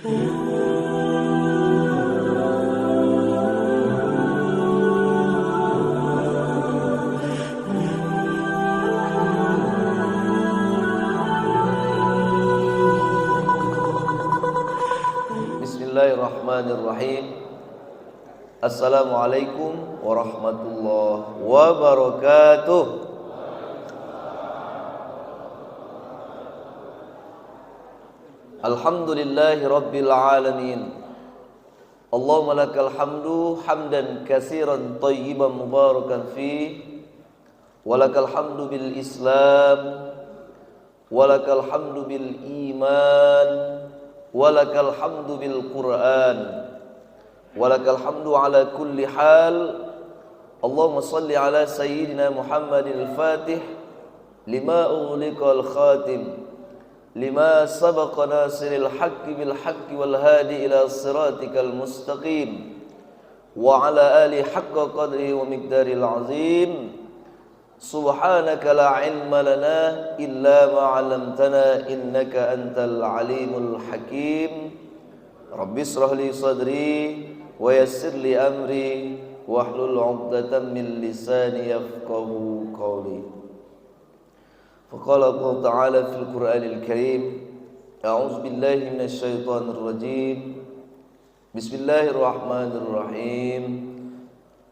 Bismillahirrahmanirrahim. Assalamualaikum warahmatullahi wabarakatuh. Alhamdulillahi rabbil alamin. Allahumma lakal hamdu hamdan katsiran tayyiban mubarakan fih. Walakal hamdu bil Islam, walakal hamdu bil iman, walakal hamdu bil Quran, walakal hamdu ala kulli hal. Allahumma salli ala sayyidina Muhammadil Fatih lima ughliqal khatim lima sabaqa nasiril haqqi bil haqqi wal hadi ila siratikal mustaqim wa ala ali haqqa qadri wa miqdaril azim. Subhanaka la ilma lana illa ma 'allamtana innaka antal alimul hakim. Rabbi israh li sadri wa yassir li amri wahlul 'uqdatam min lisani yafqahu qawli. Faqala Allah ta'ala fil Qur'anil Karim, a'udzu billahi minasy syaithanir rajim. Bismillahirrahmanirrahim.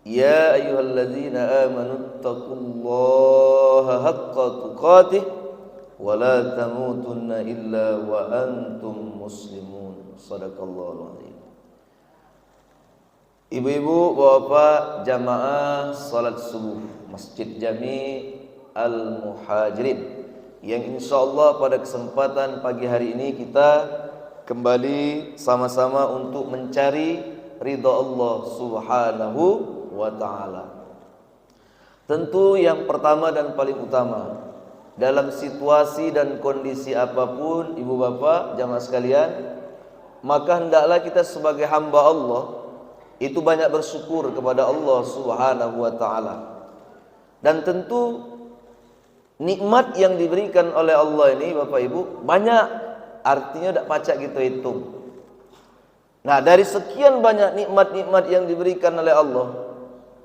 Ya ayyuhalladzina amanu taqullaha haqqa tuqatih wa la tamutunna illa wa antum muslimun. Shadaqallahul azim. Ibu-ibu, bapak jamaah salat subuh Masjid Jami Al-Muhajirin yang insyaallah pada kesempatan pagi hari ini kita kembali sama-sama untuk mencari ridha Allah Subhanahu wa ta'ala. Tentu yang pertama dan paling utama dalam situasi dan kondisi apapun, ibu bapak jamaah sekalian, maka hendaklah kita sebagai hamba Allah itu banyak bersyukur kepada Allah Subhanahu wa ta'ala. Dan tentu nikmat yang diberikan oleh Allah ini bapak ibu banyak, artinya tidak pacak kita hitung. Nah, dari sekian banyak nikmat-nikmat yang diberikan oleh Allah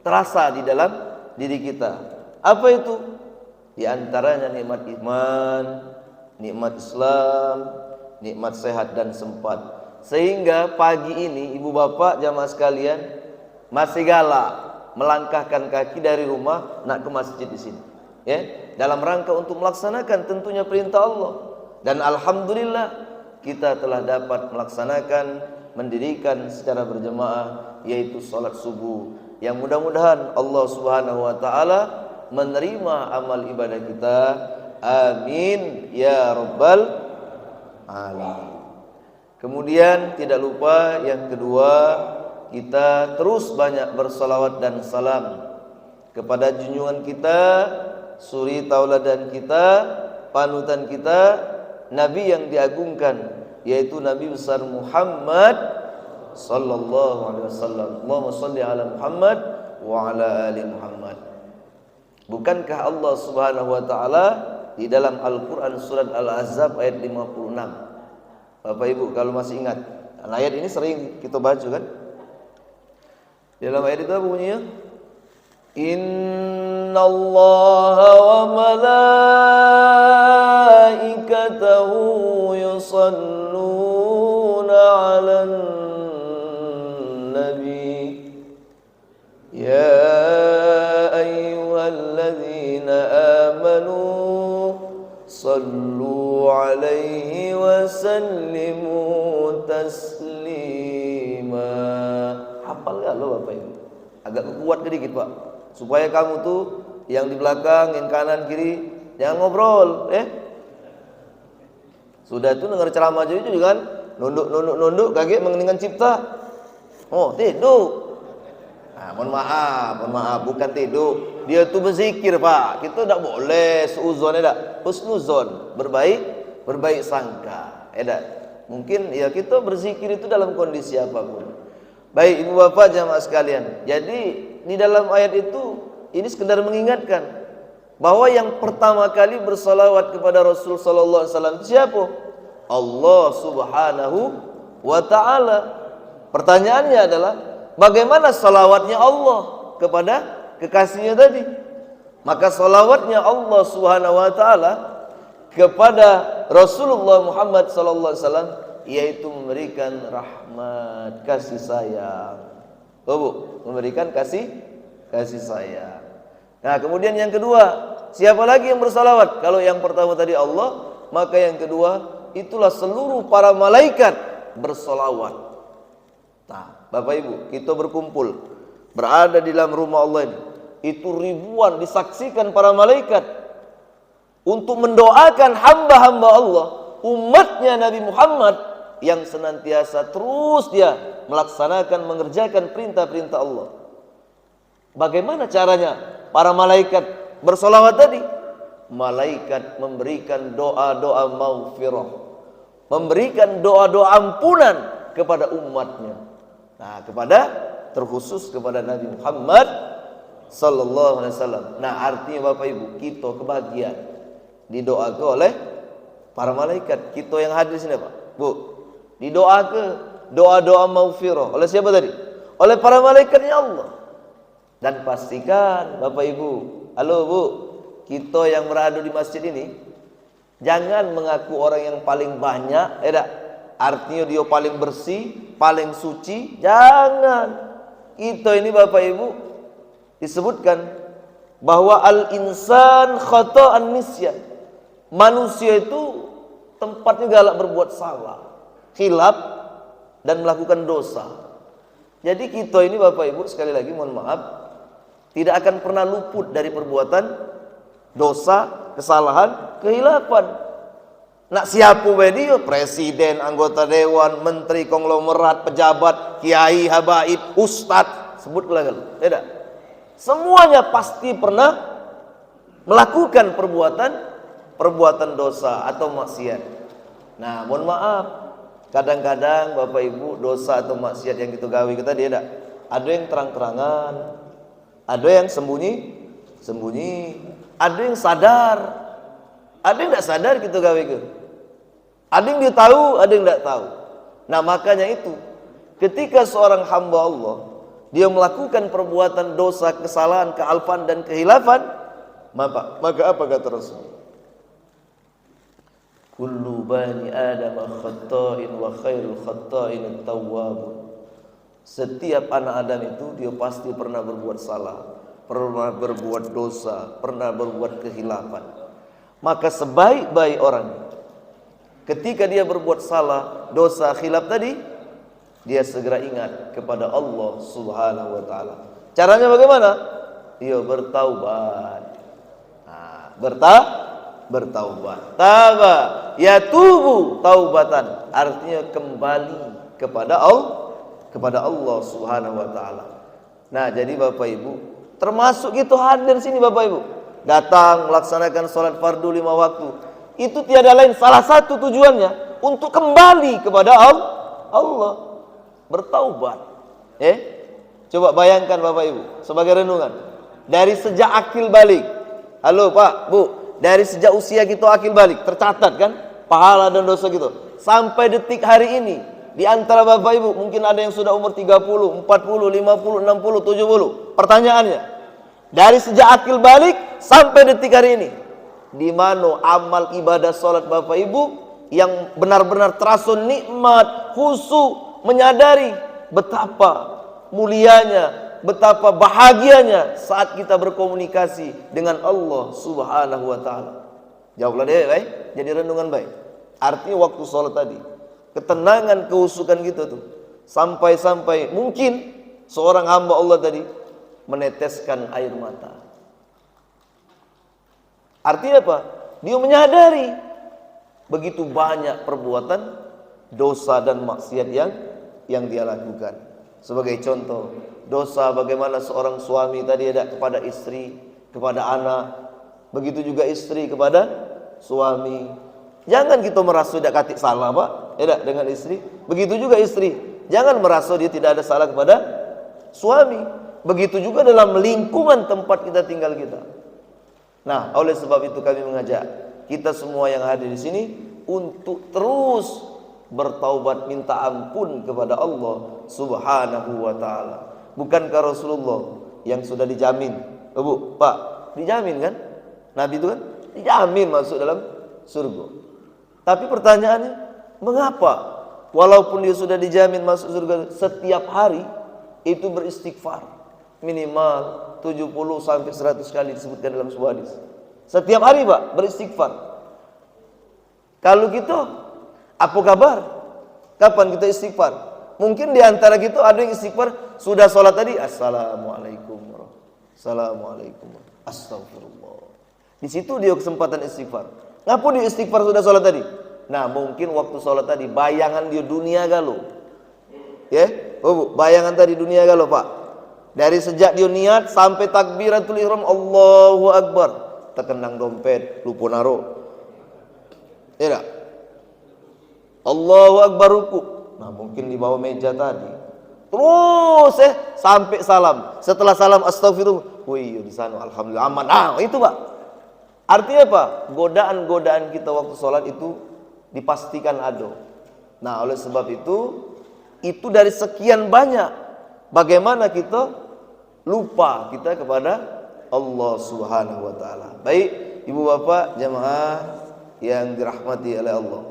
terasa di dalam diri kita. Apa itu? Di antaranya nikmat iman, nikmat Islam, nikmat sehat dan sempat. Sehingga pagi ini ibu bapak jamaah sekalian masih galak melangkahkan kaki dari rumah nak ke masjid di sini. Ya, dalam rangka untuk melaksanakan tentunya perintah Allah. Dan alhamdulillah kita telah dapat melaksanakan mendirikan secara berjemaah yaitu salat subuh. Yang mudah-mudahan Allah Subhanahu wa ta'ala menerima amal ibadah kita. Amin ya rabbal alamin. Kemudian tidak lupa yang kedua, kita terus banyak bersalawat dan salam kepada junjungan kita, suri tauladan kita, panutan kita, Nabi yang diagungkan yaitu Nabi besar Muhammad sallallahu alaihi wasallam. Allahumma shalli ala Muhammad wa ala ali Muhammad. Bukankah Allah Subhanahu wa taala di dalam Al-Qur'an surat Al-Ahzab ayat 56? Bapak Ibu kalau masih ingat, ayat ini sering kita baca kan? Di dalam ayat itu apa bunyinya? Innallaha wa malaikatahu yusalluna 'alan nabi ya ayyuhalladzina amanu sallu 'alaihi wa sallimu taslima. Hafal enggak lo Bapak Ibu? Agak kuat sedikit Pak, supaya kamu tuh yang di belakang, yang kanan kiri jangan ngobrol, Sudah tuh dengar ceramah aja itu kan, nunduk kaget mengeningan cipta. Oh, tidur. Nah, mohon maaf, bukan tidur. Dia tuh berzikir, Pak. Kita tidak boleh suuzon, husnuzon, berbaik sangka. Mungkin ya kita berzikir itu dalam kondisi apapun. Baik, Ibu Bapak jamaah sekalian. Jadi di dalam ayat itu ini sekedar mengingatkan bahwa yang pertama kali bersalawat kepada Rasul sallallahu alaihi wasallam siapa? Allah Subhanahu wa ta'ala. Pertanyaannya adalah bagaimana salawatnya Allah kepada kekasihnya tadi? Maka salawatnya Allah Subhanahu wa taala kepada Rasulullah Muhammad sallallahu alaihi wasallam yaitu memberikan rahmat, kasih sayang. Oh, Bu, memberikan kasih sayang. Nah, kemudian yang kedua, siapa lagi yang bersalawat? Kalau yang pertama tadi Allah, maka yang kedua itulah seluruh para malaikat bersalawat. Nah, Bapak Ibu, kita berkumpul berada di dalam rumah Allah ini. Itu ribuan disaksikan para malaikat untuk mendoakan hamba-hamba Allah, umatnya Nabi Muhammad yang senantiasa terus dia melaksanakan, mengerjakan perintah-perintah Allah. Bagaimana caranya para malaikat bersolawat tadi? Malaikat memberikan doa-doa maghfirah, memberikan doa-doa ampunan kepada umatnya. Nah, terkhusus kepada Nabi Muhammad sallallahu alaihi wasallam. Nah, artinya Bapak Ibu, kita kebahagiaan didoakan oleh para malaikat. Kita yang hadir di sini, Pak, Bu, didoakan doa-doa maghfirah oleh siapa tadi? Oleh para malaikatnya Allah. Dan pastikan Bapak Ibu, halo Bu, kita yang berada di masjid ini jangan mengaku orang yang paling banyak, artinya dia paling bersih, paling suci. Jangan. Kita ini Bapak Ibu disebutkan bahwa al-insan khata'an nisyan. Manusia itu tempatnya galak berbuat salah, khilaf dan melakukan dosa. Jadi kita ini Bapak Ibu, sekali lagi mohon maaf, tidak akan pernah luput dari perbuatan dosa, kesalahan, kehilafan. Nak siapa dia? Presiden, anggota dewan, menteri, konglomerat, pejabat, kiai, habaib, ustadz, sebutlah kalau tidak. Semuanya pasti pernah melakukan perbuatan dosa atau maksiat. Nah, mohon maaf, kadang-kadang Bapak Ibu dosa atau maksiat yang kita gawe kita tidak. Ada yang terang-terangan, ada yang sembunyi, ada yang sadar, ada yang tidak sadar kita gawe ke. Ada yang dia tahu, ada yang tidak tahu. Nah, makanya itu ketika seorang hamba Allah dia melakukan perbuatan dosa, kesalahan, kealfan dan kehilafan, maka apa kata Rasul? Kullu bani Adam khata'in wa khairul khata'in at-tawwabun. Setiap anak Adam itu dia pasti pernah berbuat salah, pernah berbuat dosa, pernah berbuat kehilafan. Maka sebaik-baik orang ketika dia berbuat salah, dosa, khilaf tadi, dia segera ingat kepada Allah Subhanahu wa taala. Caranya bagaimana? Dia bertaubat. Nah, bertaubat. Taba yatubu taubatan, artinya kembali kepada Allah Subhanahu wa taala. Nah, jadi Bapak Ibu, termasuk itu hadir sini Bapak Ibu, datang melaksanakan sholat fardu 5 waktu. Itu tiada lain, salah satu tujuannya untuk kembali kepada Allah, bertaubat. Coba bayangkan Bapak Ibu sebagai renungan. Dari sejak akil balik, halo Pak, Bu, dari sejak usia kita akil balik, tercatat kan pahala dan dosa gitu. Sampai detik hari ini, di antara Bapak Ibu mungkin ada yang sudah umur 30, 40, 50, 60, 70. Pertanyaannya, dari sejak akil balik sampai detik hari ini, di mana amal ibadah salat Bapak Ibu yang benar-benar terasa nikmat, khusyuk, menyadari betapa mulianya, betapa bahagianya saat kita berkomunikasi dengan Allah Subhanahu wa taala. Jawablah deh, baik. Jadi renungan baik. Artinya waktu salat tadi, ketenangan, kehusukan gitu tuh. Sampai-sampai mungkin seorang hamba Allah tadi meneteskan air mata. Artinya apa? Dia menyadari begitu banyak perbuatan dosa dan maksiat yang dia lakukan. Sebagai contoh, dosa bagaimana seorang suami tadi ada kepada istri, kepada anak, begitu juga istri kepada suami. Jangan kita merasa tidak katik salah, Pak, dengan istri. Begitu juga istri, jangan merasa dia tidak ada salah kepada suami. Begitu juga dalam lingkungan tempat kita tinggal kita. Nah, oleh sebab itu kami mengajak kita semua yang hadir di sini untuk terus bertaubat minta ampun kepada Allah Subhanahu wa taala. Bukankah Rasulullah yang sudah dijamin, Bu, Pak, dijamin kan? Nabi itu kan dijamin masuk dalam surga. Tapi pertanyaannya, mengapa walaupun dia sudah dijamin masuk surga setiap hari itu beristighfar minimal 70 sampai 100 kali disebutkan dalam sebuah hadis. Setiap hari, Pak, beristighfar. Kalau gitu, apa kabar? Kapan kita istighfar? Mungkin di antara kita ada yang istighfar sudah sholat tadi, assalamualaikum warahmatullahi, assalamualaikum, astagfirullah. Di situ dia kesempatan istighfar. Ngapun dia istighfar sudah sholat tadi? Nah, mungkin waktu sholat tadi bayangan dia dunia galau. Ya, Bu, bayangan tadi dunia galau, Pak. Dari sejak dia niat sampai takbiratul ihram Allahu Akbar, terkendang dompet, lupa naruh. Ya tak? Allahu Akbar ruku. Nah, mungkin di bawah meja tadi. Terus sampai salam. Setelah salam astagfirullah. Wih, di sana alhamdulillah aman. Ah, itu, Pak. Artinya apa? Godaan-godaan kita waktu sholat itu dipastikan ada. Nah, oleh sebab itu dari sekian banyak, bagaimana kita lupa kita kepada Allah Subhanahu wa taala. Baik, Ibu Bapak jamaah yang dirahmati oleh Allah.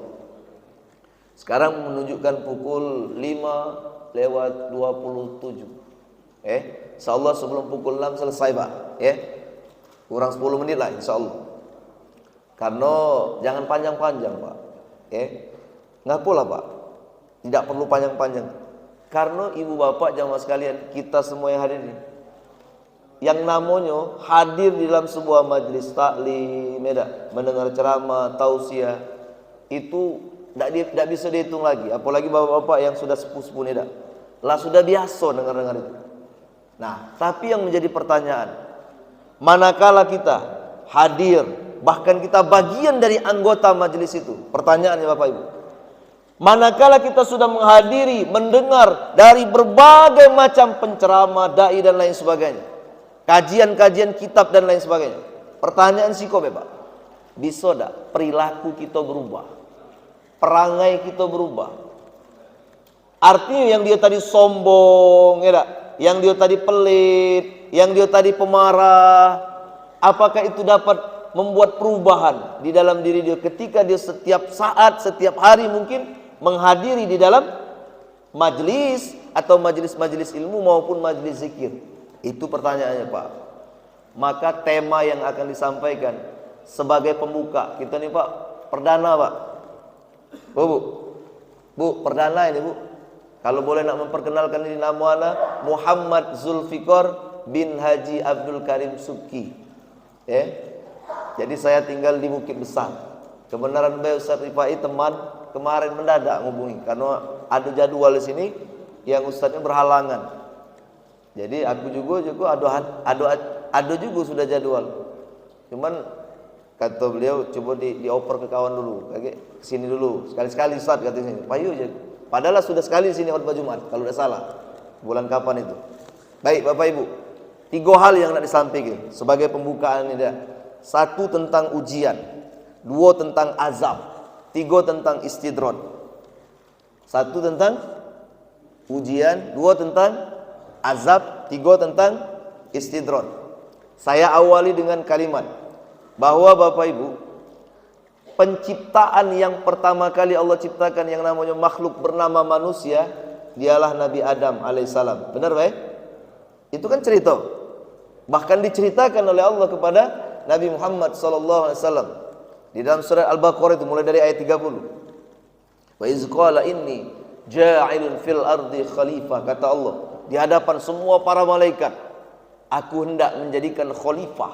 Sekarang menunjukkan pukul 5:27. Insyaallah sebelum pukul 6 selesai, Pak, ya. Kurang 10 menit lah insyaallah. Karena jangan panjang-panjang, Pak. Nggak pula, Pak. Tidak perlu panjang-panjang. Karena Ibu Bapak jamaah sekalian, kita semua yang hadir ini, yang namanya hadir di dalam sebuah majelis taklim, mendengar ceramah, tausiah, itu tidak bisa dihitung lagi. Apalagi bapak-bapak yang sudah sepuh-sepuh ini, lah sudah biasa dengar-dengar itu. Nah, tapi yang menjadi pertanyaan, manakala kita hadir, bahkan kita bagian dari anggota majelis itu, pertanyaannya Bapak Ibu, manakala kita sudah menghadiri, mendengar dari berbagai macam penceramah, dai dan lain sebagainya, kajian-kajian kitab dan lain sebagainya, pertanyaan sikobe, Pak, bisa tak perilaku kita berubah, perangai kita berubah? Artinya yang dia tadi sombong, yang dia tadi pelit, yang dia tadi pemarah, apakah itu dapat membuat perubahan di dalam diri dia ketika dia setiap saat, setiap hari mungkin menghadiri di dalam majlis atau majlis-majlis ilmu maupun majlis zikir? Itu pertanyaannya, Pak. Maka tema yang akan disampaikan sebagai pembuka kita nih, Pak, perdana, Pak. Bu, perdana ini, Bu. Kalau boleh nak memperkenalkan ini, nama ana Muhammad Zulfikar bin Haji Abdul Karim Subki. Jadi saya tinggal di Bukit Besar. Kebenaran Bapak Ustaz Rifai teman kemarin mendadak ngubungi karena ada jadwal di sini yang ustaznya berhalangan. Jadi aku juga ada juga sudah jadwal. Cuman kata beliau coba dioper ke kawan dulu, kayak sini dulu sekali-sekali Ustaz katanya. Payu aja. Padahal sudah sekali sini khutbah Jumat kalau tidak salah. Bulan kapan itu? Baik Bapak Ibu, 3 hal yang nak disampaikan sebagai pembukaan ini. 1 tentang ujian, 2 tentang azab, 3 tentang istidrot. 1 tentang ujian, 2 tentang azab, 3 tentang istidrot. Saya awali dengan kalimat bahwa Bapak Ibu, penciptaan yang pertama kali Allah ciptakan yang namanya makhluk bernama manusia, dialah Nabi Adam alaihissalam. Benar, baik? Itu kan cerita. Bahkan diceritakan oleh Allah kepada Nabi Muhammad SAW di dalam surah Al-Baqarah itu mulai dari ayat 30. Wa iz qala inni ja'ilun fil ardi khalifah, kata Allah di hadapan semua para malaikat, aku hendak menjadikan khalifah.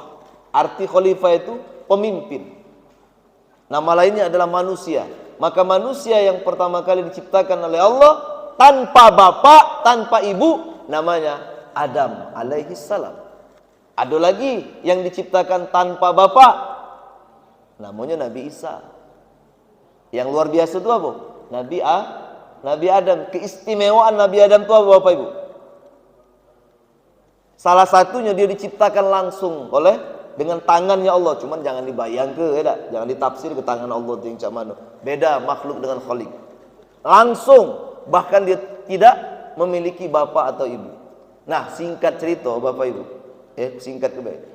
Arti khalifah itu pemimpin. Nama lainnya adalah manusia. Maka manusia yang pertama kali diciptakan oleh Allah tanpa bapak, tanpa ibu, namanya Adam alaihi salam. Ada lagi yang diciptakan tanpa bapak, namanya Nabi Isa. Yang luar biasa itu apa? Nabi Adam. Keistimewaan Nabi Adam itu apa, Bapak Ibu? Salah satunya dia diciptakan langsung dengan tangannya Allah. Cuman jangan dibayangkan, jangan ditafsir ke tangan Allah itu yang cak mana. Beda makhluk dengan khalik. langsung, bahkan dia tidak memiliki bapak atau ibu. Nah, singkat cerita Bapak Ibu, singkat kebaik.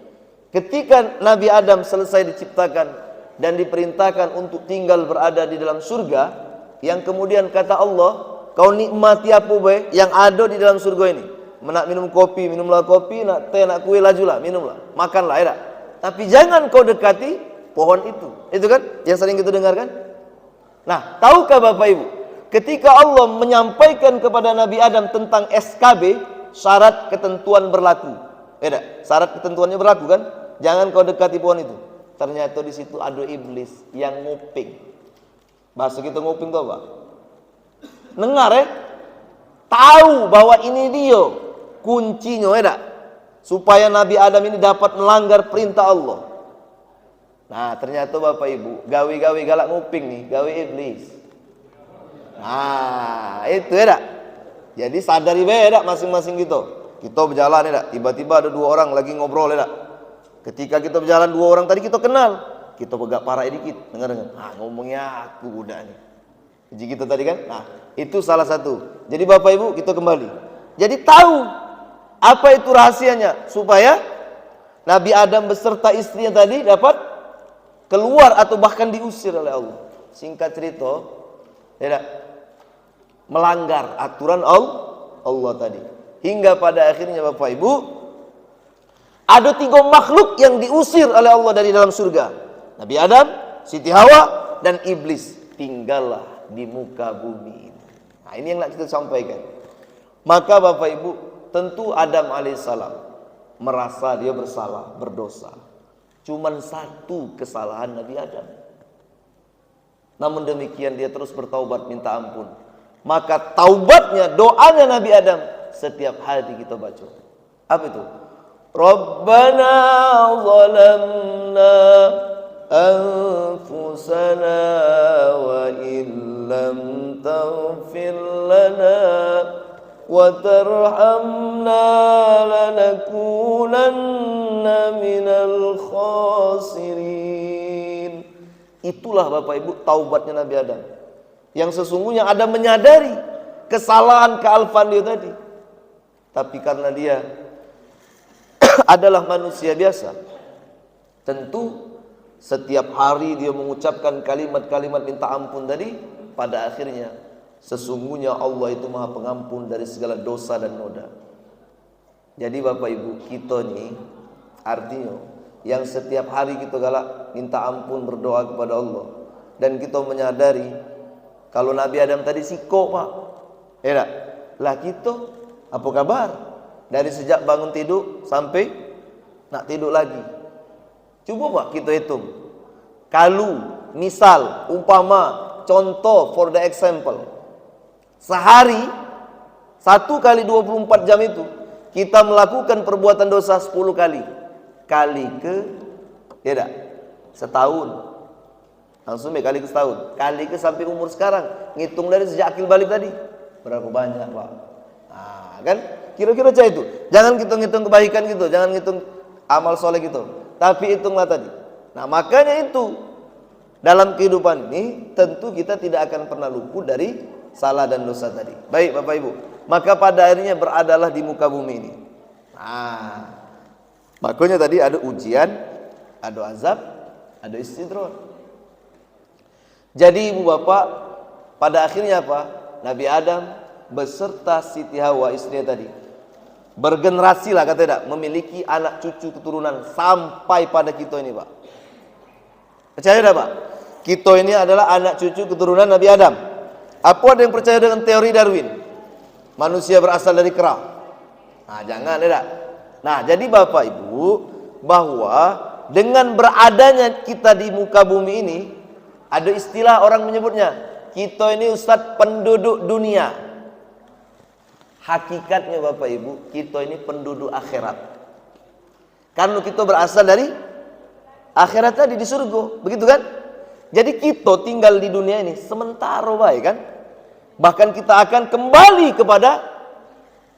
Ketika Nabi Adam selesai diciptakan dan diperintahkan untuk tinggal berada di dalam surga, yang kemudian kata Allah, kau nikmati apa baik yang ada di dalam surga ini. Nak minum kopi, minumlah kopi, nak teh, nak kue, lajulah, minumlah, makanlah, ya. Tapi jangan kau dekati pohon itu. Itu kan yang sering kita dengarkan. Nah, tahukah Bapak Ibu, ketika Allah menyampaikan kepada Nabi Adam tentang SKB, syarat ketentuan berlaku. Syarat ketentuannya berlaku kan? Jangan kau dekati pohon itu. Ternyata di situ ada iblis yang nguping. Bahasa kita nguping tuh apa? Dengar tahu bahwa ini dia kuncinya, supaya Nabi Adam ini dapat melanggar perintah Allah. Nah, ternyata Bapak Ibu, gawe-gawe galak nguping nih, gawe iblis. Nah, itu Jadi sadari beda masing-masing gitu. Kita berjalan tiba-tiba ada dua orang lagi ngobrol Ketika kita berjalan dua orang tadi kita kenal, kita pegak parah dikit, dengar. Ngomongnya aku udah nih. Jadi kita tadi kan. Nah, itu salah satu. Jadi Bapak Ibu, kita kembali. Jadi tahu apa itu rahasianya supaya Nabi Adam beserta istrinya tadi dapat keluar atau bahkan diusir oleh Allah. Singkat cerita, melanggar aturan Allah tadi. Hingga pada akhirnya Bapak Ibu, ada 3 makhluk yang diusir oleh Allah dari dalam surga. Nabi Adam, Siti Hawa, dan iblis tinggallah di muka bumi. Nah, ini yang nak kita sampaikan. Maka Bapak Ibu, tentu Adam alaihissalam merasa dia bersalah, berdosa. Cuman satu kesalahan Nabi Adam. Namun demikian dia terus bertaubat, minta ampun. Maka taubatnya, doanya Nabi Adam setiap hari kita baca. Apa itu? Rabbana zalamna anfusana wa illam taghfir lana wa tarhamna lanakunanna minal khasirin. Itulah Bapak Ibu taubatnya Nabi Adam. Yang sesungguhnya Adam menyadari kesalahan kealfaan dia tadi. Tapi karena dia adalah manusia biasa, tentu setiap hari dia mengucapkan kalimat-kalimat minta ampun tadi. Pada akhirnya sesungguhnya Allah itu Maha Pengampun dari segala dosa dan noda. Jadi Bapak Ibu, kita nih artinya yang setiap hari kita galak minta ampun, berdoa kepada Allah, dan kita menyadari kalau Nabi Adam tadi siko Pak, lah kita apa kabar? Dari sejak bangun tidur sampai nak tidur lagi. Coba Pak kita hitung. Kalau misal umpama contoh for the example, sehari 1 kali 24 jam itu kita melakukan perbuatan dosa 10 kali. Kali ke setahun. Langsung kali ke setahun. Kali ke sampai umur sekarang. Ngitung dari sejak akil balik tadi. Berapa banyak Pak? Nah, kan? Kira-kira cah itu. Jangan kita ngitung kebaikan gitu, jangan ngitung amal soleh gitu. Tapi hitunglah tadi. Nah, makanya itu dalam kehidupan ini tentu kita tidak akan pernah luput dari salah dan dosa tadi. Baik Bapak Ibu. Maka pada akhirnya beradalah di muka bumi ini. Nah, makanya tadi ada ujian, ada azab, ada istidraj. Jadi Ibu Bapak, pada akhirnya apa? Nabi Adam beserta Siti Hawa istrinya tadi bergenerasi lah kata tidak, memiliki anak cucu keturunan sampai pada kita ini Pak. Percaya tidak Pak? Kita ini adalah anak cucu keturunan Nabi Adam. Apa ada yang percaya dengan teori Darwin? Manusia berasal dari kera. Nah, jangan tidak. Nah, jadi Bapak Ibu, bahwa dengan beradanya kita di muka bumi ini, ada istilah orang menyebutnya, kita ini Ustadz penduduk dunia. Hakikatnya Bapak Ibu, kita ini penduduk akhirat. Karena kita berasal dari akhirat tadi di surga, begitu kan? Jadi kita tinggal di dunia ini sementara baik kan? Bahkan kita akan kembali kepada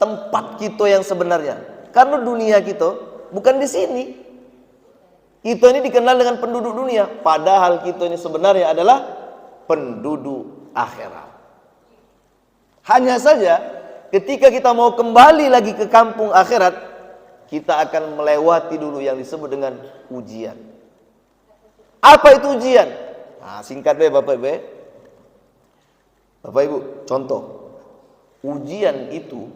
tempat kita yang sebenarnya. Karena dunia kita bukan di sini. Kita ini dikenal dengan penduduk dunia, padahal kita ini sebenarnya adalah penduduk akhirat. Hanya saja ketika kita mau kembali lagi ke kampung akhirat, kita akan melewati dulu yang disebut dengan ujian. Apa itu ujian? Nah, singkat deh Bapak Ibu. Bapak Ibu, contoh. Ujian itu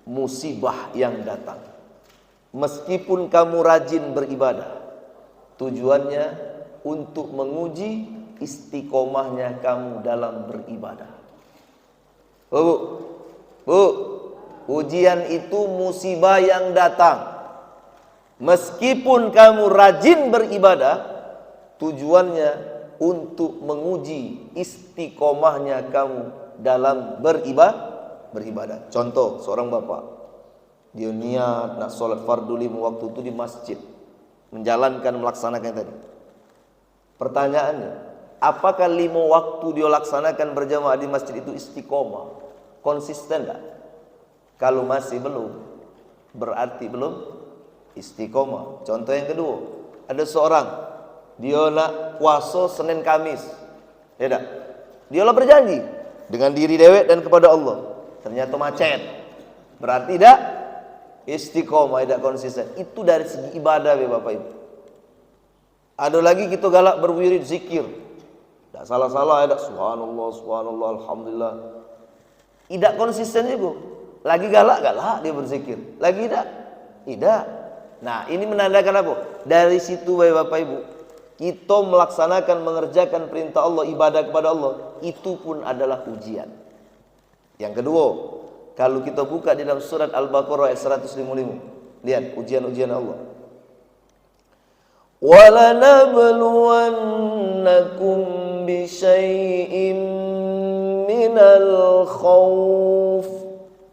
musibah yang datang. Meskipun kamu rajin beribadah, tujuannya untuk menguji istiqomahnya kamu dalam beribadah. Bu, ujian itu musibah yang datang. Meskipun kamu rajin beribadah, tujuannya untuk menguji istiqomahnya kamu dalam beribadah. Contoh, seorang bapak dia niat nak sholat fardu 5 waktu itu di masjid, melaksanakan tadi. Pertanyaannya, apakah 5 waktu dia laksanakan berjamaah di masjid itu istiqomah, konsisten tak? Kalau masih belum, berarti belum istiqomah. Contoh yang kedua, ada seorang dia nak puasa Senin Kamis, ya tak? Dia lah berjanji dengan diri dewek dan kepada Allah, ternyata macet, berarti tidak istiqomah, tidak konsisten. Itu dari segi ibadah ya Bapak Ibu. Ada lagi kita galak berwirid zikir, tidak salah-salah, tidak subhanallah, subhanallah, alhamdulillah, tidak konsisten juga. Lagi galak dia berzikir, lagi tidak. Nah, ini menandakan apa? Dari situ Bapak Ibu, kita melaksanakan, mengerjakan perintah Allah, ibadah kepada Allah, itu pun adalah ujian. Yang kedua, kalau kita buka di dalam surat Al-Baqarah ayat 155, lihat ujian-ujian Allah. وَلَنَبْلُوَنَّكُمْ بِشَيْءٍ مِّنَ الْخَوْفِ.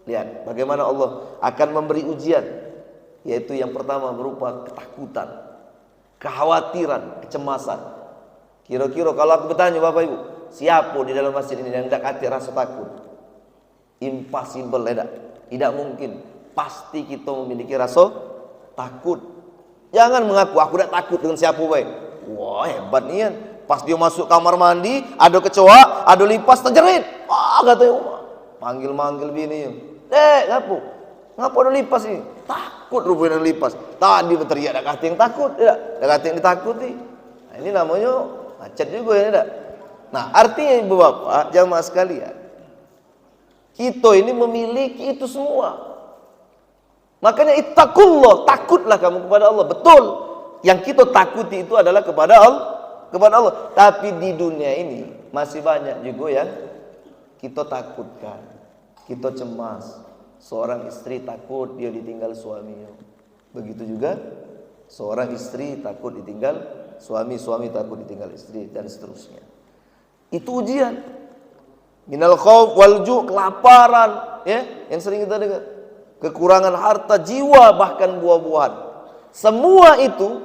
Lihat bagaimana Allah akan memberi ujian, yaitu yang pertama berupa ketakutan, kekhawatiran, kecemasan. Kira-kira kalau aku bertanya Bapak Ibu, siapa di dalam masjid ini yang tidak hati rasa takut? Impossible, tidak mungkin. Pasti kita memiliki rasa takut. Jangan mengaku aku tidak takut dengan siapa baik. Wah, hebat nih. Pas dia masuk kamar mandi, ada kecoa, ada lipas terjerit. Wah, katanya manggil bini. Ngapa ada lipas ini? Takut rupanya ada lipas. Tadi berteriak ada kata yang takut, tidak? Ada kata yang ditakuti. Nah, ini namanya macet juga ya, tidak? Nah, artinya Ibu Bapak, jamaah sekalian, kita ini memiliki itu semua. Makanya ittaqullah, takutlah kamu kepada Allah. Betul, yang kita takuti itu adalah kepada Allah. Tapi di dunia ini masih banyak juga yang kita takutkan, kita cemas. Seorang istri takut dia ditinggal suaminya. Begitu juga seorang istri takut ditinggal suami, suami takut ditinggal istri, dan seterusnya. Itu ujian. Minal khauf wal ju', kelaparan, ya, yang sering kita dengar. Kekurangan harta, jiwa, bahkan buah-buahan. Semua itu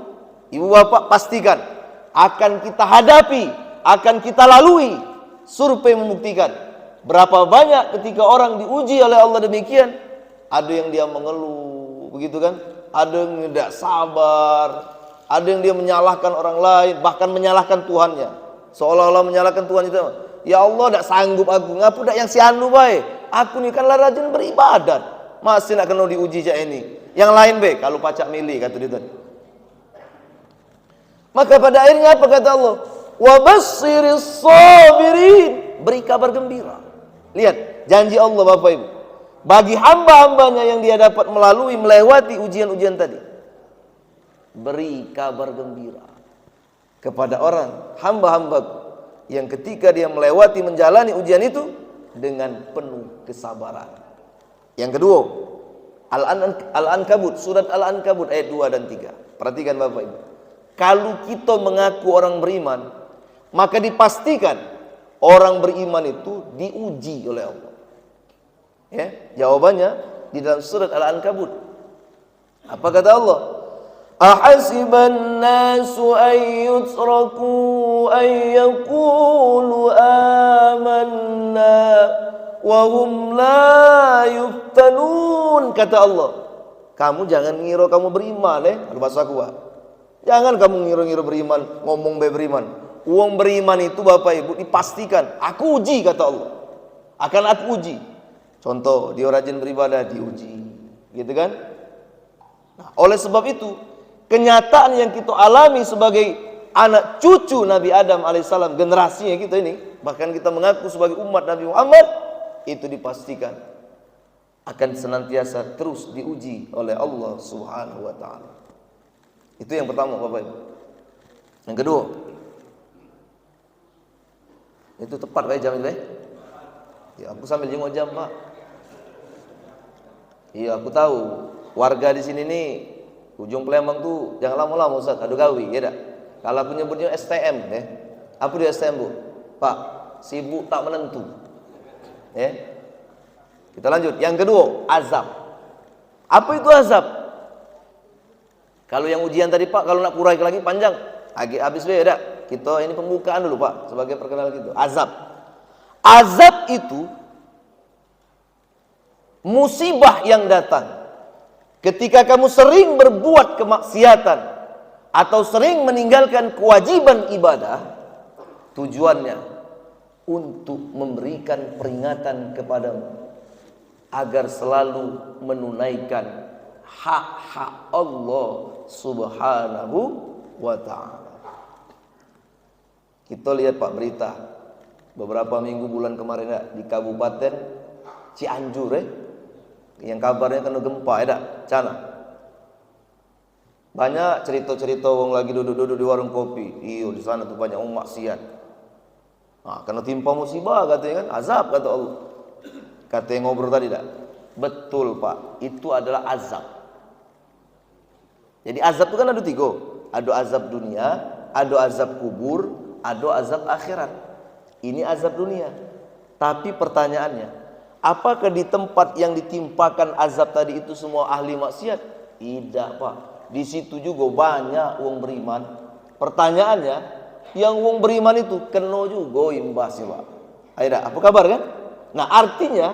Ibu Bapak pastikan akan kita hadapi, akan kita lalui. Survei membuktikan berapa banyak ketika orang diuji oleh Allah demikian, ada yang dia mengeluh, begitu kan? Ada yang tidak sabar, ada yang dia menyalahkan orang lain, bahkan menyalahkan Tuhannya. Seolah-olah menyalahkan Tuhan itu. Ya Allah, tidak sanggup aku, ngapu tidak yang si anu baik. Aku ni kan rajin beribadat. Masih nak kena diuji je ini. Yang lain be, kalau pacak milih kata dia tadi. Maka pada akhirnya apa kata Allah? Wa basyyiris sabirin, beri kabar gembira. Lihat janji Allah Bapak Ibu bagi hamba-hambanya yang dia dapat melewati ujian-ujian tadi. Beri kabar gembira kepada orang hamba-hamba yang ketika dia melewati, menjalani ujian itu dengan penuh kesabaran. Yang kedua, Al-Ankabut, surat Al-Ankabut ayat 2 dan 3. Perhatikan Bapak Ibu. Kalau kita mengaku orang beriman, maka dipastikan orang beriman itu diuji oleh Allah. Ya, jawabannya di dalam surat Al-Ankabut. Apa kata Allah? Ahasiban nasu ay yutraku ay yaqulu amanna wa hum la yuftanun. Kata Allah, kamu jangan ngira kamu beriman, bahasa aku. Jangan kamu ngira-ngira beriman, ngomong beriman. Uang beriman itu Bapak Ibu dipastikan, aku uji kata Allah. Akan aku uji. Contoh, dia rajin beribadah, diuji, gitu kan? Nah, oleh sebab itu, kenyataan yang kita alami sebagai anak cucu Nabi Adam alaihissalam, generasinya kita ini, bahkan kita mengaku sebagai umat Nabi Muhammad, itu dipastikan akan senantiasa terus diuji oleh Allah Subhanahu wa taala. Itu yang pertama, Bapak Ibu. Yang kedua, itu tepat Pak jam ini. Ya, aku sambil jenguk jam, Pak. Iya, aku tahu. Warga di sini nih, ujung Palembang tuh jangan lama-lama Ustaz, adu gawi, ya dak. Kalau aku nyebutnya STM, apa dia STM, Bu? Pak, sibuk tak menentu. Ya. Kita lanjut. Yang kedua, azab. Apa itu azab? Kalau yang ujian tadi Pak, kalau nak kurai lagi panjang, habis beda. Kita ini pembukaan dulu Pak, sebagai perkenalan gitu. Azab. Azab itu musibah yang datang ketika kamu sering berbuat kemaksiatan atau sering meninggalkan kewajiban ibadah. Tujuannya untuk memberikan peringatan kepadamu agar selalu menunaikan hak-hak Allah Subhanahu wa ta'ala. Kita lihat Pak berita beberapa minggu bulan kemarin di Kabupaten Cianjur yang kabarnya kena gempa Cana. Banyak cerita-cerita orang lagi duduk-duduk di warung kopi. Iyo di sana tuh banyak orang maksiat. Nah, kena timpa musibah katanya kan, azab kata Allah. Kata yang ngobrol tadi dah. Betul Pak, itu adalah azab. Jadi azab itu kan ada 3. Ada azab dunia, ada azab kubur, ada azab akhirat. Ini azab dunia. Tapi pertanyaannya, apakah di tempat yang ditimpakan azab tadi itu semua ahli maksiat? Tidak Pak. Di situ juga banyak orang beriman. Pertanyaannya, yang orang beriman itu kena juga imbasnya Pak. Aida, apa kabar kan? Nah artinya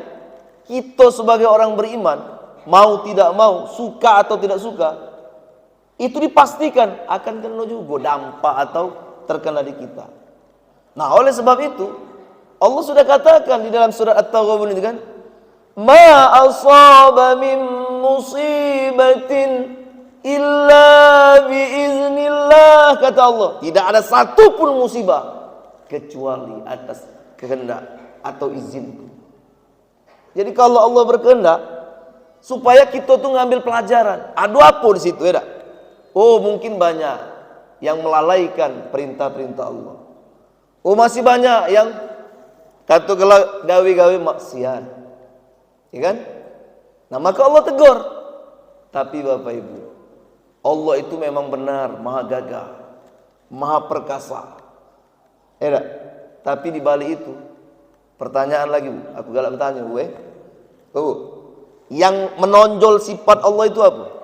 kita sebagai orang beriman, mau tidak mau, suka atau tidak suka, itu dipastikan akan kena juga dampak atau terkena di kita. Nah oleh sebab itu Allah sudah katakan di dalam surat At-Taghabun itu kan, ma asaba min musibatin illa biiznillah, kata Allah, tidak ada satupun musibah kecuali atas kehendak atau izin. Jadi kalau Allah berkehendak supaya kita tuh ngambil pelajaran, ada apa di situ ya? Oh mungkin banyak yang melalaikan perintah-perintah Allah. Oh masih banyak yang kata gawe-gawe maksiat, ya kan? Nah maka Allah tegur. Tapi Bapak Ibu, Allah itu memang benar maha gagah, maha perkasa, ya. Tapi di balik itu pertanyaan lagi Bu, aku galak bertanya Bu, yang menonjol sifat Allah itu apa?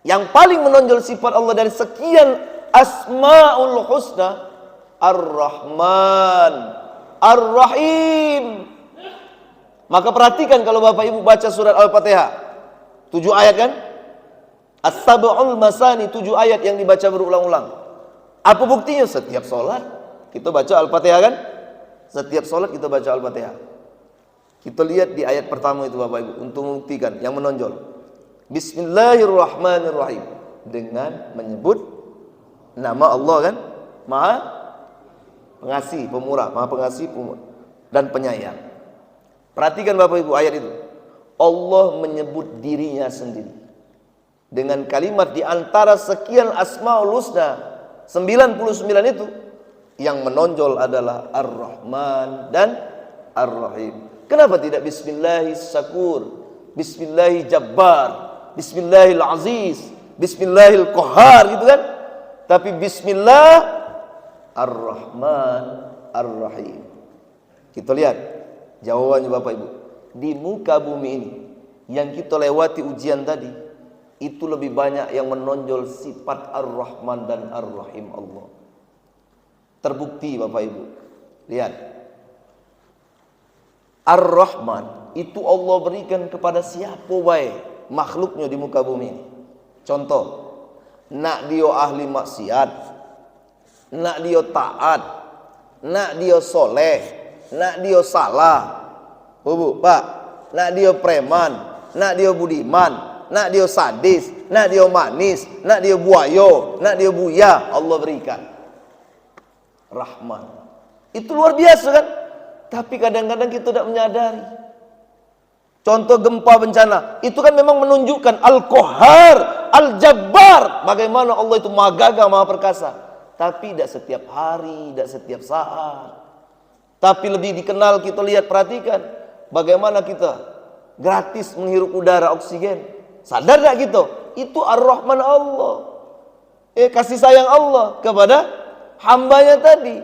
Yang paling menonjol sifat Allah dari sekian asmaul husna, Ar-Rahman, Ar-Rahim. Maka perhatikan kalau Bapak Ibu baca surat Al-Fatihah, 7 ayat kan? As-sab'ul masani, 7 ayat yang dibaca berulang-ulang. Apa buktinya? Setiap sholat kita baca Al-Fatihah kan? Setiap sholat kita baca Al-Fatihah. Kita lihat di ayat pertama itu Bapak Ibu, untuk membuktikan yang menonjol. Bismillahirrahmanirrahim, dengan menyebut nama Allah kan, Maha Pengasih, Pemurah, Maha Pengasih, Pemurah dan Penyayang. Perhatikan Bapak Ibu ayat itu. Allah menyebut dirinya sendiri dengan kalimat di antara sekian asmaul husna 99 itu, yang menonjol adalah Ar-Rahman dan Ar-Rahim. Kenapa tidak Bismillahis-Syakur, Bismillahil-Jabbar, Bismillahil-Aziz, Bismillahil-Qahhar gitu kan? Tapi Bismillah Ar-Rahman Ar-Rahim. Kita lihat jawabannya Bapak Ibu. Di muka bumi ini yang kita lewati ujian tadi, itu lebih banyak yang menonjol sifat Ar-Rahman dan Ar-Rahim Allah. Terbukti Bapak Ibu. Lihat. Ar-Rahman itu Allah berikan kepada siapa baik makhluknya di muka bumi ini. Contoh, nak dia ahli maksiat, nak dia taat, nak dia soleh, nak dia salah, Bu, Pak, nak dia preman, nak dia budiman, nak dia sadis, nak dia manis, nak dia buayo, nak dia buya, Allah berikan Rahman. Itu luar biasa kan? Tapi kadang-kadang kita tidak menyadari. Contoh gempa bencana, itu kan memang menunjukkan Al-Qahhar, Al-Jabbar, bagaimana Allah itu maha gagah, maha perkasa. Tapi tidak setiap hari, tidak setiap saat. Tapi lebih dikenal, kita lihat, perhatikan bagaimana kita gratis menghirup udara oksigen. Sadar tak gitu? Itu Ar-Rahman Allah. Kasih sayang Allah kepada hambanya tadi.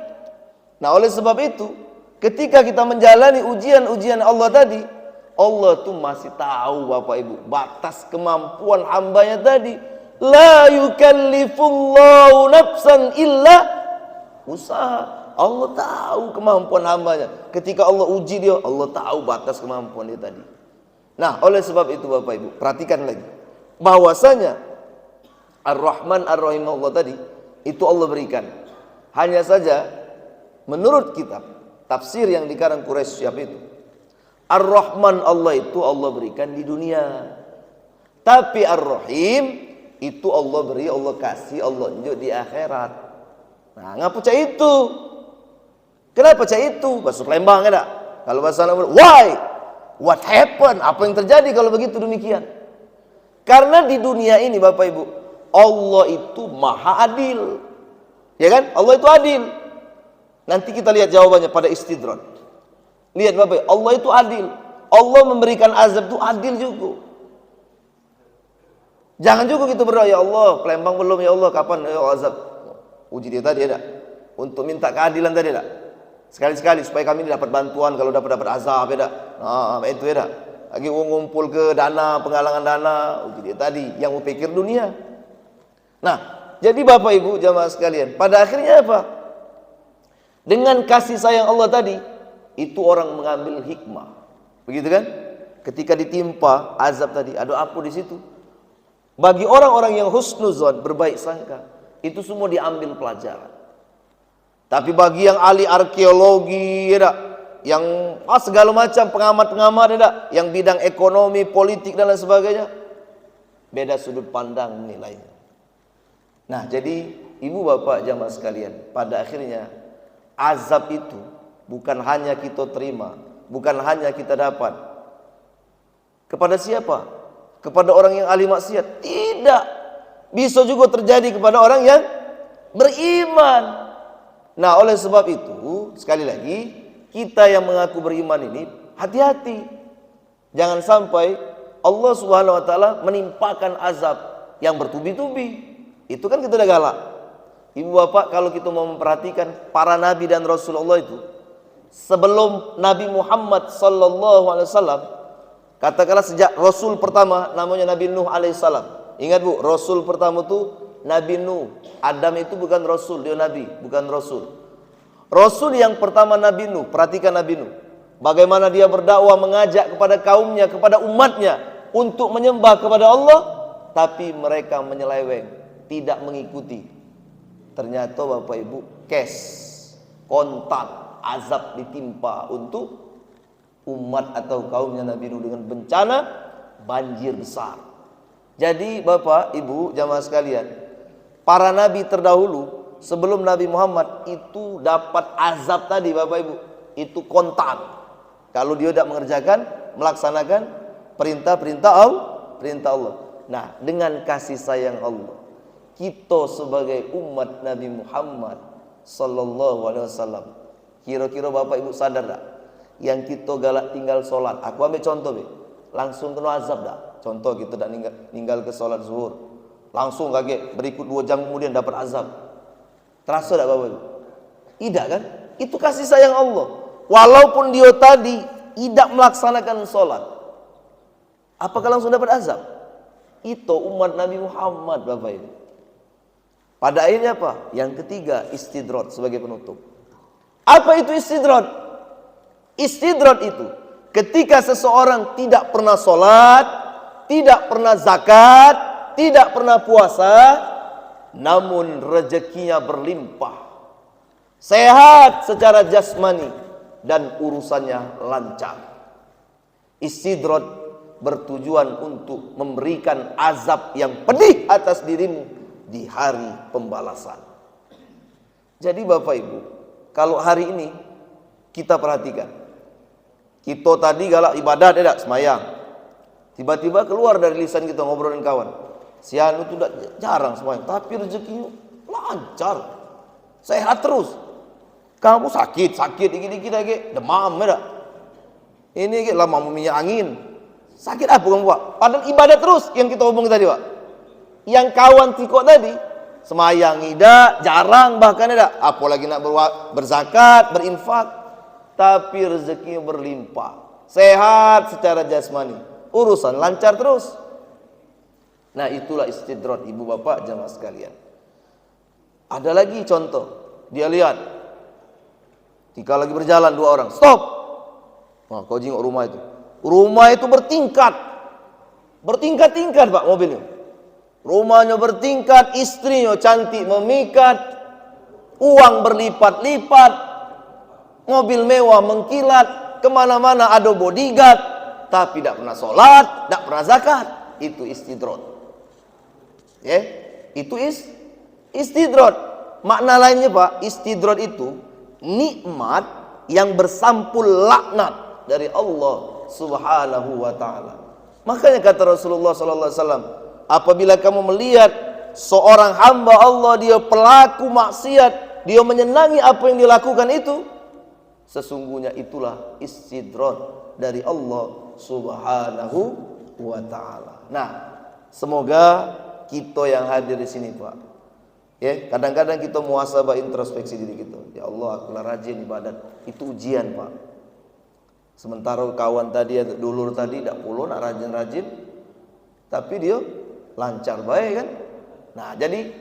Nah, oleh sebab itu, ketika kita menjalani ujian-ujian Allah tadi, Allah tuh masih tahu Bapak Ibu batas kemampuan hambanya tadi. La yukallifullahu nafsan illa usaha. Allah tahu kemampuan hambanya. Ketika Allah uji dia, Allah tahu batas kemampuan dia tadi. Nah, oleh sebab itu Bapak Ibu, perhatikan lagi bahwasanya Ar-Rahman Ar-Rahim Allah tadi itu Allah berikan. Hanya saja menurut kitab tafsir yang dikarang Quraisy siapa itu, Ar-Rahman Allah itu Allah berikan di dunia. Tapi Ar-Rahim itu Allah beri, Allah kasih, Allah tunjuk di akhirat. Nah, ngapa cak itu? Kenapa cak itu? Bahasa Lembang ada. Kalau bahasa Lembang, why? What happened? Apa yang terjadi kalau begitu demikian? Karena di dunia ini Bapak Ibu, Allah itu maha adil. Ya kan? Allah itu adil. Nanti kita lihat jawabannya pada istidrak. Lihat Bapak, Allah itu adil. Allah memberikan azab itu adil juga. Jangan juga kita berdoa, ya Allah, Palembang belum, ya Allah, kapan ya azab? Uji dia tadi ada. Untuk minta keadilan tadi ada. Sekali-sekali supaya kami dapat bantuan kalau dapat azab ya. Nah, itu ya. Lagi ngumpul ke dana, penggalangan dana, uji dia tadi yang mau pikir dunia. Nah, jadi Bapak Ibu jamaah sekalian, pada akhirnya apa? Dengan kasih sayang Allah tadi, itu orang mengambil hikmah. Begitu kan? Ketika ditimpa azab tadi, ada apa di situ? Bagi orang-orang yang husnuzon, berbaik sangka, itu semua diambil pelajaran. Tapi bagi yang ahli arkeologi, ya, yang segala macam pengamat-pengamat, ya, yang bidang ekonomi, politik dan lain sebagainya, beda sudut pandang nilainya. Nah, jadi ibu bapak jamaah sekalian, pada akhirnya azab itu bukan hanya kita terima, bukan hanya kita dapat. Kepada siapa? Kepada orang yang ahli maksiat? Tidak. Bisa juga terjadi kepada orang yang beriman. Nah, oleh sebab itu, sekali lagi, kita yang mengaku beriman ini hati-hati. Jangan sampai Allah Subhanahu wa taala menimpakan azab yang bertubi-tubi. Itu kan kita udah galak. Ibu bapak, kalau kita mau memperhatikan para nabi dan Rasulullah itu, sebelum Nabi Muhammad sallallahu alaihi wasallam, katakanlah sejak Rasul pertama namanya Nabi Nuh alaihissalam. Ingat Bu, Rasul pertama itu Nabi Nuh. Adam itu bukan Rasul, dia Nabi, bukan Rasul. Rasul yang pertama Nabi Nuh, perhatikan Nabi Nuh. Bagaimana dia berdakwah, mengajak kepada kaumnya, kepada umatnya untuk menyembah kepada Allah, tapi mereka menyeleweng, tidak mengikuti. Ternyata Bapak Ibu, kontan, azab ditimpa untuk umat atau kaumnya Nabi Nuh dengan bencana banjir besar. Jadi Bapak Ibu jamaah sekalian, para nabi terdahulu sebelum Nabi Muhammad itu dapat azab tadi Bapak Ibu, itu kontan. Kalau dia tidak mengerjakan, melaksanakan perintah-perintah Allah. Nah, dengan kasih sayang Allah, kita sebagai umat Nabi Muhammad sallallahu alaihi wasallam, kira-kira Bapak Ibu sadar tak? Yang kita galak tinggal sholat, aku ambil contoh be, langsung kena azab tak? Contoh kita tak ninggal ke sholat zuhur, langsung kaget berikut 2 jam kemudian dapat azab. Terasa tak Bapak Ibu? Tidak kan? Itu kasih sayang Allah. Walaupun dia tadi tidak melaksanakan sholat, apakah langsung dapat azab? Itu umat Nabi Muhammad Bapak Ibu. Pada akhirnya apa? Yang ketiga, istidrat sebagai penutup. Apa itu istidrat? Istidrat itu ketika seseorang tidak pernah sholat, tidak pernah zakat, tidak pernah puasa, namun rezekinya berlimpah, sehat secara jasmani dan urusannya lancar. Istidraj bertujuan untuk memberikan azab yang pedih atas dirimu di hari pembalasan. Jadi Bapak Ibu, kalau hari ini kita perhatikan, kita tadi galak ibadah tidak semayang, tiba-tiba keluar dari lisan kita ngobrolin kawan, si anu itu jarang semayang, tapi rezekinya lancar, sehat terus. Kamu sakit dikit-dikit lagi, demam ya. Ini lama minyak angin. Sakit apa kamu Pak? Padahal ibadah terus yang kita hubungi tadi Pak. Yang kawan tiko tadi semayang tidak, jarang bahkan tidak. Apalagi nak berzakat, berinfak, tapi rezekinya berlimpah, sehat secara jasmani, urusan lancar terus. Nah itulah istidraj ibu bapak jamaah sekalian. Ada lagi contoh, dia lihat jika lagi berjalan dua orang, stop. Wah, kau jenguk rumah itu. Rumah itu bertingkat-tingkat Pak mobilnya. Rumahnya bertingkat, istrinya cantik memikat, uang berlipat-lipat, mobil mewah mengkilat, kemana-mana ada bodyguard, tapi tidak pernah sholat, tidak pernah zakat. Itu istidraj. Ya, itu istidraj. Makna lainnya Pak, istidraj itu nikmat yang bersampul laknat dari Allah Subhanahu wa taala. Makanya kata Rasulullah sallallahu alaihi wasallam, apabila kamu melihat seorang hamba Allah dia pelaku maksiat, dia menyenangi apa yang dilakukan itu, sesungguhnya itulah istidraj dari Allah Subhanahu wa taala. Nah, semoga kita yang hadir di sini Pak, ya, kadang-kadang kita muhasabah introspeksi diri kita. Ya Allah, akulah rajin ibadat. Itu ujian Pak. Sementara kawan tadi, dulur tadi tidak perlu nak rajin-rajin, tapi dia lancar baik kan. Nah jadi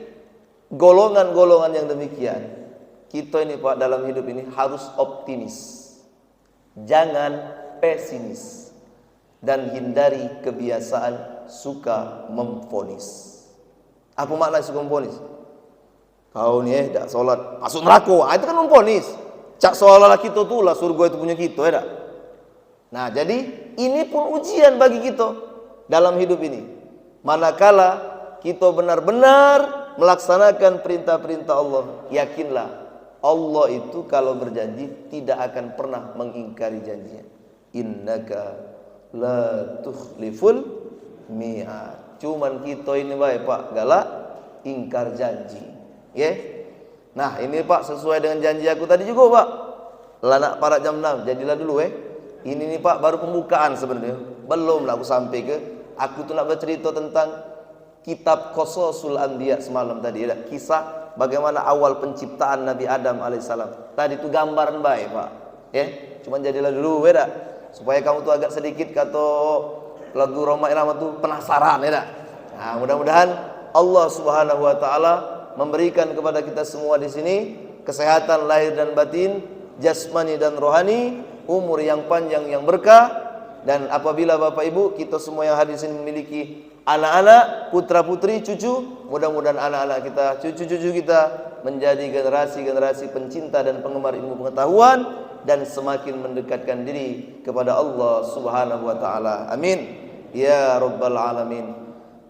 golongan-golongan yang demikian, kita ini Pak dalam hidup ini harus optimis, jangan pesimis, dan hindari kebiasaan suka memvonis. Apa makna suka memvonis? Kau ni tak solat masuk neraka, itu kan memvonis. Cak seolah-olah kita tu lah surga itu punya kita, ya tak? Nah jadi ini pun ujian bagi kita dalam hidup ini. Manakala kita benar-benar melaksanakan perintah-perintah Allah, yakinlah Allah itu kalau berjanji tidak akan pernah mengingkari janjinya. Innaka la tukhliful mi'ad. Cuman kita ini baik Pak galak ingkar janji. Ya. Nah ini Pak sesuai dengan janji aku tadi juga Pak. Lah nak para jam 6 jadilah dulu Ini nih Pak baru pembukaan sebenarnya. Belum lah aku sampai ke. Aku tuh nak bercerita tentang kitab Qasasul Anbiya semalam tadi ya. Kisah bagaimana awal penciptaan Nabi Adam alaihissalam. Tadi itu gambaran baik Pak. Ya, cuman jadilah dulu ya. Supaya kamu tuh agak sedikit kata lagu Roma Irama tuh penasaran ya. Nah, mudah-mudahan Allah Subhanahu wa taala memberikan kepada kita semua di sini kesehatan lahir dan batin, jasmani dan rohani, umur yang panjang yang berkah. Dan apabila Bapak Ibu kita semua yang hadir di sini memiliki anak-anak, putra putri, cucu, mudah-mudahan anak-anak kita, cucu-cucu kita menjadi generasi-generasi pencinta dan penggemar ilmu pengetahuan dan semakin mendekatkan diri kepada Allah Subhanahu wa taala. Amin ya rabbal alamin.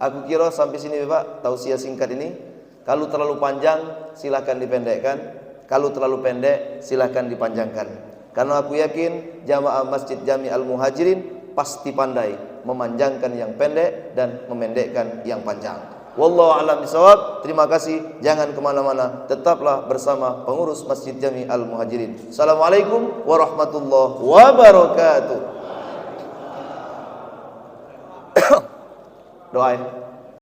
Aku kira sampai sini Bapak tausiah singkat ini. Kalau terlalu panjang silakan dipendekkan, kalau terlalu pendek silakan dipanjangkan. Karena aku yakin jamaah Masjid Jami Al-Muhajirin pasti pandai memanjangkan yang pendek dan memendekkan yang panjang. Wallahu a'lam bishawab. Terima kasih. Jangan kemana-mana. Tetaplah bersama pengurus Masjid Jami Al-Muhajirin. Assalamualaikum warahmatullahi wabarakatuh. Doa.